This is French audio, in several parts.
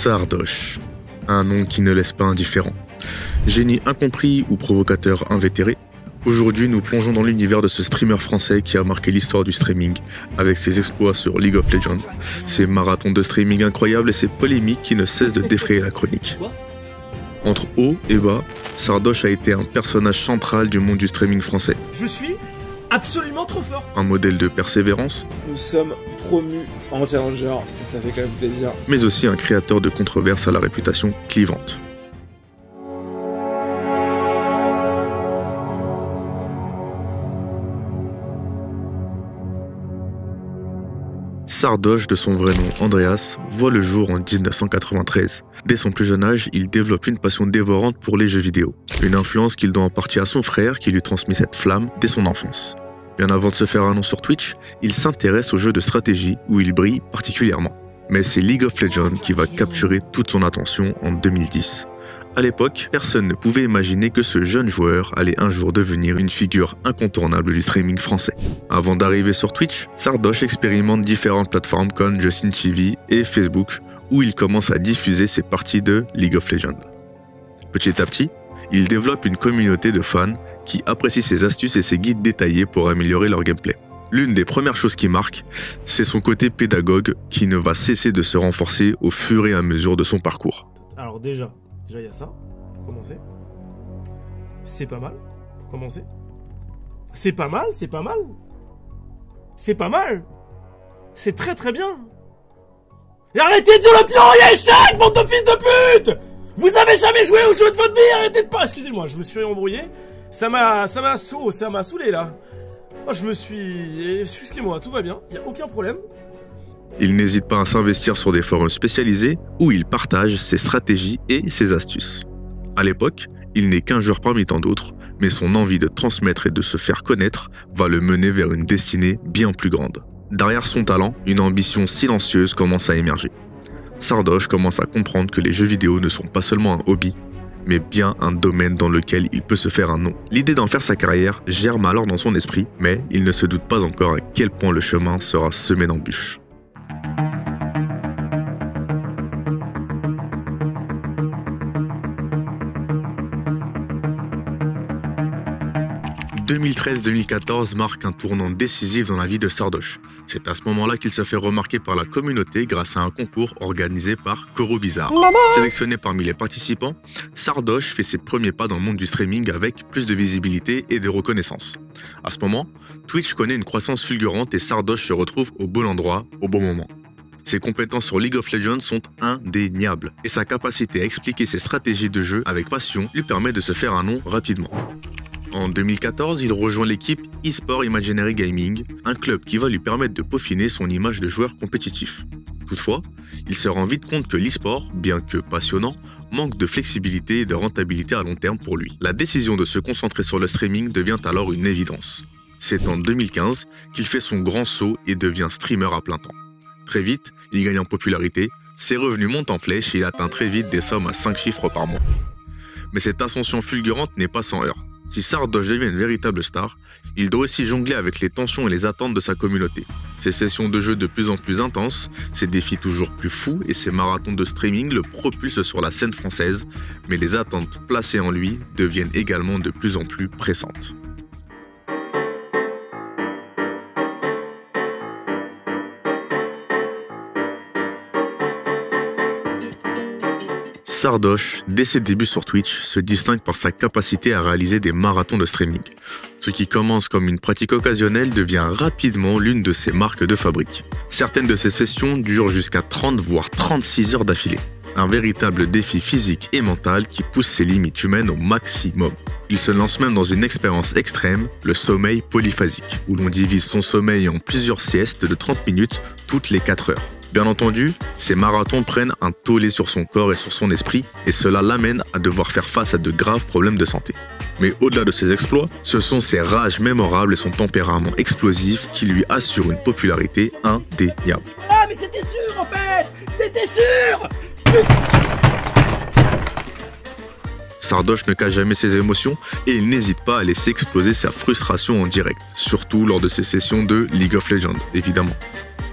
Sardoche, un nom qui ne laisse pas indifférent. Génie incompris ou provocateur invétéré, aujourd'hui nous plongeons dans l'univers de ce streamer français qui a marqué l'histoire du streaming avec ses exploits sur League of Legends, ses marathons de streaming incroyables et ses polémiques qui ne cessent de défrayer la chronique. Entre haut et bas, Sardoche a été un personnage central du monde du streaming français. Je suis absolument trop fort. Un modèle de persévérance. Nous sommes promus en challenger, ça fait quand même plaisir. Mais aussi un créateur de controverses à la réputation clivante. Sardoche, de son vrai nom Andreas, voit le jour en 1993. Dès son plus jeune âge, il développe une passion dévorante pour les jeux vidéo. Une influence qu'il doit en partie à son frère qui lui transmet cette flamme dès son enfance. Bien avant de se faire un nom sur Twitch, il s'intéresse aux jeux de stratégie où il brille particulièrement. Mais c'est League of Legends qui va capturer toute son attention en 2010. À l'époque, personne ne pouvait imaginer que ce jeune joueur allait un jour devenir une figure incontournable du streaming français. Avant d'arriver sur Twitch, Sardoche expérimente différentes plateformes comme Justin TV et Facebook, où il commence à diffuser ses parties de League of Legends. Petit à petit, il développe une communauté de fans qui apprécient ses astuces et ses guides détaillés pour améliorer leur gameplay. L'une des premières choses qui marque, c'est son côté pédagogue qui ne va cesser de se renforcer au fur et à mesure de son parcours. Alors déjà il y a ça, pour commencer. C'est pas mal, pour commencer. C'est pas mal, c'est pas mal. C'est pas mal. C'est très très bien. Et arrêtez de dire le pion et échec, bande de fils de pute. Vous avez jamais joué au jeu de votre vie, arrêtez de pas. Excusez-moi, je me suis embrouillé. Ça m'a saoulé là. Moi je me suis... Excusez-moi, tout va bien, y a aucun problème. Il n'hésite pas à s'investir sur des forums spécialisés où il partage ses stratégies et ses astuces. À l'époque, il n'est qu'un joueur parmi tant d'autres, mais son envie de transmettre et de se faire connaître va le mener vers une destinée bien plus grande. Derrière son talent, une ambition silencieuse commence à émerger. Sardoche commence à comprendre que les jeux vidéo ne sont pas seulement un hobby, mais bien un domaine dans lequel il peut se faire un nom. L'idée d'en faire sa carrière germe alors dans son esprit, mais il ne se doute pas encore à quel point le chemin sera semé d'embûches. « 2013-2014 marque un tournant décisif dans la vie de Sardoche. C'est à ce moment-là qu'il se fait remarquer par la communauté grâce à un concours organisé par Coro Bizarre. Sélectionné parmi les participants, Sardoche fait ses premiers pas dans le monde du streaming avec plus de visibilité et de reconnaissance. À ce moment, Twitch connaît une croissance fulgurante et Sardoche se retrouve au bon endroit, au bon moment. Ses compétences sur League of Legends sont indéniables et sa capacité à expliquer ses stratégies de jeu avec passion lui permet de se faire un nom rapidement. En 2014, il rejoint l'équipe eSport Imaginary Gaming, un club qui va lui permettre de peaufiner son image de joueur compétitif. Toutefois, il se rend vite compte que l'eSport, bien que passionnant, manque de flexibilité et de rentabilité à long terme pour lui. La décision de se concentrer sur le streaming devient alors une évidence. C'est en 2015 qu'il fait son grand saut et devient streamer à plein temps. Très vite, il gagne en popularité, ses revenus montent en flèche et il atteint très vite des sommes à 5 chiffres par mois. Mais cette ascension fulgurante n'est pas sans heurts. Si Sardoche devient une véritable star, il doit aussi jongler avec les tensions et les attentes de sa communauté. Ses sessions de jeu de plus en plus intenses, ses défis toujours plus fous et ses marathons de streaming le propulsent sur la scène française, mais les attentes placées en lui deviennent également de plus en plus pressantes. Sardoche, dès ses débuts sur Twitch, se distingue par sa capacité à réaliser des marathons de streaming. Ce qui commence comme une pratique occasionnelle devient rapidement l'une de ses marques de fabrique. Certaines de ses sessions durent jusqu'à 30 voire 36 heures d'affilée. Un véritable défi physique et mental qui pousse ses limites humaines au maximum. Il se lance même dans une expérience extrême, le sommeil polyphasique, où l'on divise son sommeil en plusieurs siestes de 30 minutes toutes les 4 heures. Bien entendu, ces marathons prennent un tollé sur son corps et sur son esprit, et cela l'amène à devoir faire face à de graves problèmes de santé. Mais au-delà de ses exploits, ce sont ses rages mémorables et son tempérament explosif qui lui assurent une popularité indéniable. Ah mais c'était sûr en fait. C'était sûr. Sardoche ne cache jamais ses émotions et il n'hésite pas à laisser exploser sa frustration en direct, surtout lors de ses sessions de League of Legends, évidemment.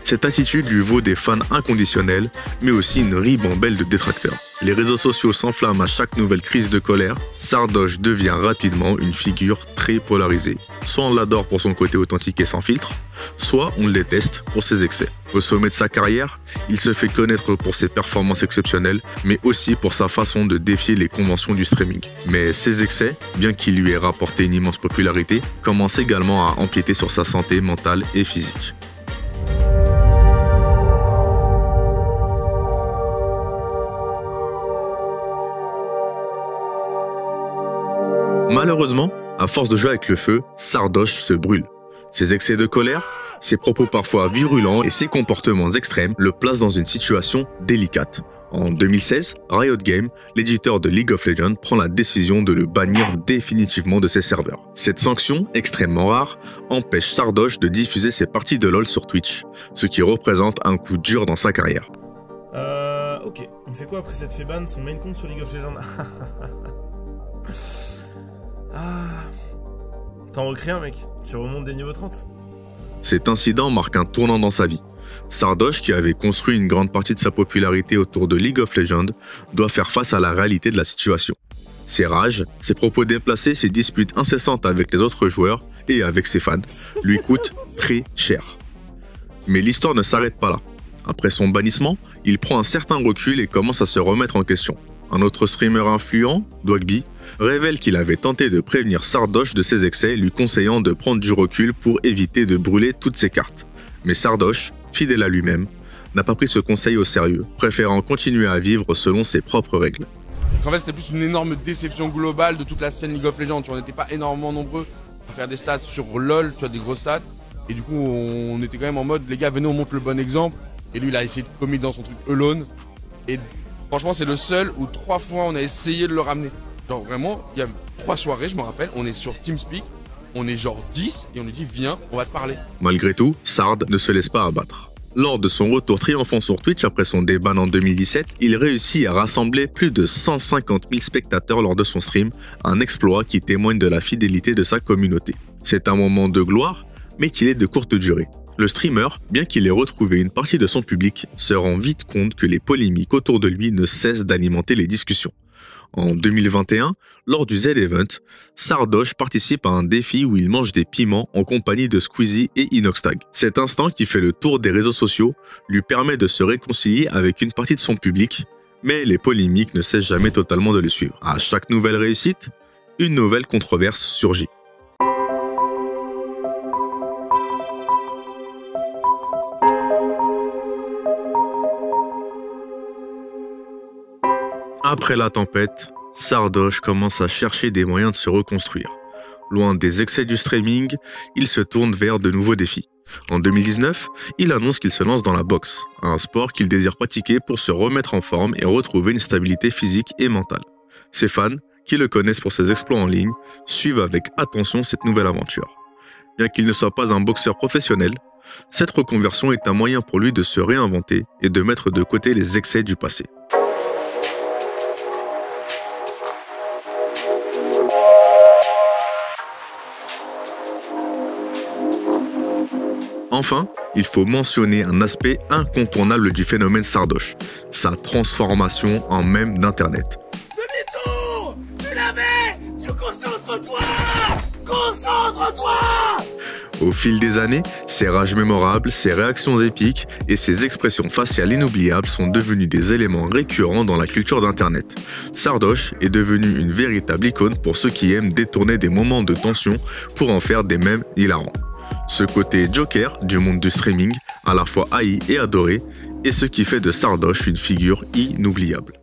Cette attitude lui vaut des fans inconditionnels, mais aussi une ribambelle de détracteurs. Les réseaux sociaux s'enflamment à chaque nouvelle crise de colère. Sardoche devient rapidement une figure très polarisée. Soit on l'adore pour son côté authentique et sans filtre, soit on le déteste pour ses excès. Au sommet de sa carrière, il se fait connaître pour ses performances exceptionnelles, mais aussi pour sa façon de défier les conventions du streaming. Mais ces excès, bien qu'il lui ait rapporté une immense popularité, commencent également à empiéter sur sa santé mentale et physique. Malheureusement, à force de jouer avec le feu, Sardoche se brûle. Ses excès de colère, ses propos parfois virulents et ses comportements extrêmes le placent dans une situation délicate. En 2016, Riot Games, l'éditeur de League of Legends, prend la décision de le bannir définitivement de ses serveurs. Cette sanction, extrêmement rare, empêche Sardoche de diffuser ses parties de LoL sur Twitch, ce qui représente un coup dur dans sa carrière. Ok. On fait quoi après cette fait ban son main compte sur League of Legends? T'en recrées un, mec. Tu remontes des niveaux 30. Cet incident marque un tournant dans sa vie. Sardoche, qui avait construit une grande partie de sa popularité autour de League of Legends, doit faire face à la réalité de la situation. Ses rages, ses propos déplacés, ses disputes incessantes avec les autres joueurs et avec ses fans lui coûtent très cher. Mais l'histoire ne s'arrête pas là. Après son bannissement, il prend un certain recul et commence à se remettre en question. Un autre streamer influent, Dwagby, révèle qu'il avait tenté de prévenir Sardoche de ses excès, lui conseillant de prendre du recul pour éviter de brûler toutes ses cartes. Mais Sardoche, fidèle à lui-même, n'a pas pris ce conseil au sérieux, préférant continuer à vivre selon ses propres règles. En fait, c'était plus une énorme déception globale de toute la scène League of Legends. On n'était pas énormément nombreux à faire des stats sur LoL, tu vois, des grosses stats. Et du coup, on était quand même en mode, les gars, venez, on montre le bon exemple. Et lui, il a essayé de commettre dans son truc alone. Et franchement, c'est le seul où 3 fois on a essayé de le ramener. Genre vraiment, il y a 3 soirées, je me rappelle, on est sur TeamSpeak, on est genre 10 et on lui dit viens, on va te parler. Malgré tout, Sard ne se laisse pas abattre. Lors de son retour triomphant sur Twitch après son déban en 2017, il réussit à rassembler plus de 150 000 spectateurs lors de son stream, un exploit qui témoigne de la fidélité de sa communauté. C'est un moment de gloire, mais qu'il est de courte durée. Le streamer, bien qu'il ait retrouvé une partie de son public, se rend vite compte que les polémiques autour de lui ne cessent d'alimenter les discussions. En 2021, lors du Z-Event, Sardoche participe à un défi où il mange des piments en compagnie de Squeezie et Inoxtag. Cet instant qui fait le tour des réseaux sociaux lui permet de se réconcilier avec une partie de son public, mais les polémiques ne cessent jamais totalement de le suivre. À chaque nouvelle réussite, une nouvelle controverse surgit. Après la tempête, Sardoche commence à chercher des moyens de se reconstruire. Loin des excès du streaming, il se tourne vers de nouveaux défis. En 2019, il annonce qu'il se lance dans la boxe, un sport qu'il désire pratiquer pour se remettre en forme et retrouver une stabilité physique et mentale. Ses fans, qui le connaissent pour ses exploits en ligne, suivent avec attention cette nouvelle aventure. Bien qu'il ne soit pas un boxeur professionnel, cette reconversion est un moyen pour lui de se réinventer et de mettre de côté les excès du passé. Enfin, il faut mentionner un aspect incontournable du phénomène Sardoche, sa transformation en mème d'Internet. Demi-tour! Tu l'avais! Tu concentres-toi! Concentre-toi! Au fil des années, ses rages mémorables, ses réactions épiques et ses expressions faciales inoubliables sont devenus des éléments récurrents dans la culture d'Internet. Sardoche est devenu une véritable icône pour ceux qui aiment détourner des moments de tension pour en faire des mèmes hilarants. Ce côté Joker du monde du streaming, à la fois haï et adoré, est ce qui fait de Sardoche une figure inoubliable.